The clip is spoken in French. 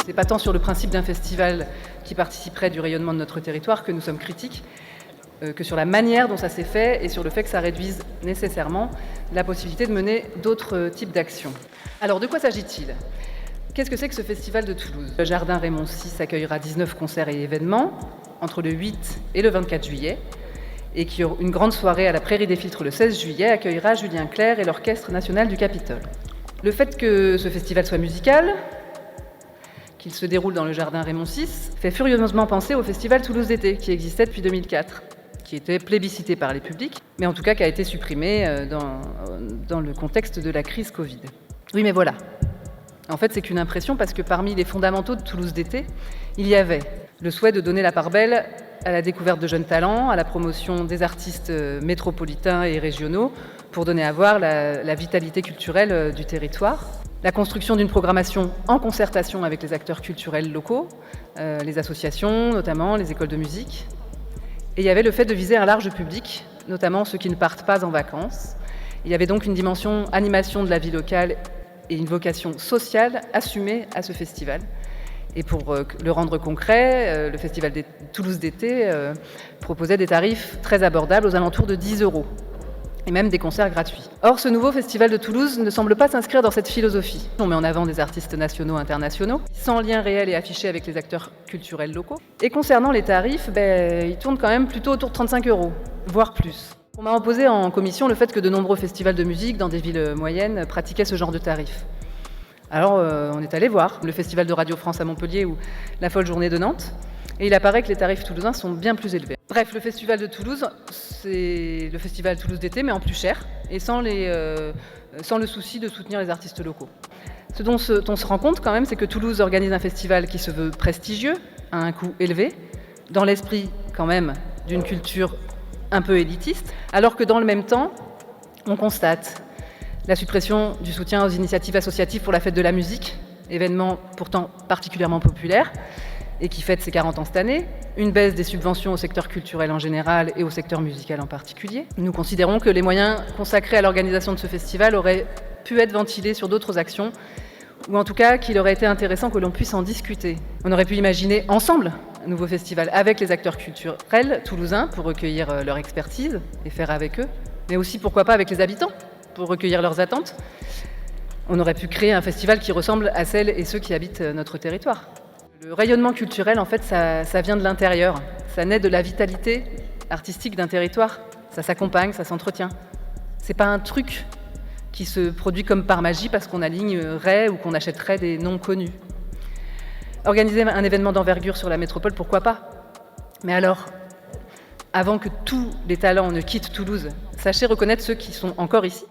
C'est pas tant sur le principe d'un festival qui participerait du rayonnement de notre territoire que nous sommes critiques, que sur la manière dont ça s'est fait et sur le fait que ça réduise nécessairement la possibilité de mener d'autres types d'actions. Alors de quoi s'agit-il ? Qu'est-ce que c'est que ce festival de Toulouse ? Le Jardin Raymond VI accueillera 19 concerts et événements entre le 8 et le 24 juillet et une grande soirée à la Prairie des Filtres le 16 juillet accueillera Julien Clerc et l'Orchestre national du Capitole. Le fait que ce festival soit musical, qu'il se déroule dans le Jardin Raymond VI, fait furieusement penser au Festival Toulouse d'été qui existait depuis 2004, qui était plébiscité par les publics, mais en tout cas qui a été supprimé dans le contexte de la crise Covid. Oui, mais voilà. En fait, c'est qu'une impression parce que parmi les fondamentaux de Toulouse d'été, il y avait le souhait de donner la part belle à la découverte de jeunes talents, à la promotion des artistes métropolitains et régionaux pour donner à voir la vitalité culturelle du territoire, la construction d'une programmation en concertation avec les acteurs culturels locaux, les associations notamment, les écoles de musique. Et il y avait le fait de viser un large public, notamment ceux qui ne partent pas en vacances. Il y avait donc une dimension animation de la vie locale et une vocation sociale assumée à ce festival. Et pour le rendre concret, le Festival de Toulouse d'été proposait des tarifs très abordables aux alentours de 10 € et même des concerts gratuits. Or, ce nouveau Festival de Toulouse ne semble pas s'inscrire dans cette philosophie. On met en avant des artistes nationaux, internationaux, sans lien réel et affiché avec les acteurs culturels locaux. Et concernant les tarifs, ils tournent quand même plutôt autour de 35 €, voire plus. On m'a opposé en commission le fait que de nombreux festivals de musique dans des villes moyennes pratiquaient ce genre de tarifs. Alors on est allé voir le Festival de Radio France à Montpellier ou la Folle Journée de Nantes, et il apparaît que les tarifs toulousains sont bien plus élevés. Bref, le Festival de Toulouse, c'est le Festival Toulouse d'été, mais en plus cher, et sans le souci de soutenir les artistes locaux. Ce dont on se rend compte quand même, c'est que Toulouse organise un festival qui se veut prestigieux, à un coût élevé, dans l'esprit quand même d'une culture un peu élitiste, alors que dans le même temps, on constate la suppression du soutien aux initiatives associatives pour la fête de la musique, événement pourtant particulièrement populaire et qui fête ses 40 ans cette année, une baisse des subventions au secteur culturel en général et au secteur musical en particulier. Nous considérons que les moyens consacrés à l'organisation de ce festival auraient pu être ventilés sur d'autres actions, ou en tout cas qu'il aurait été intéressant que l'on puisse en discuter. On aurait pu imaginer ensemble un nouveau festival avec les acteurs culturels toulousains pour recueillir leur expertise et faire avec eux, mais aussi pourquoi pas avec les habitants pour recueillir leurs attentes. On aurait pu créer un festival qui ressemble à celles et ceux qui habitent notre territoire. Le rayonnement culturel, en fait, ça vient de l'intérieur. Ça naît de la vitalité artistique d'un territoire. Ça s'accompagne, ça s'entretient. C'est pas un truc qui se produit comme par magie parce qu'on alignerait ou qu'on achèterait des noms connus. Organiser un événement d'envergure sur la métropole, pourquoi pas ? Mais alors, avant que tous les talents ne quittent Toulouse, sachez reconnaître ceux qui sont encore ici.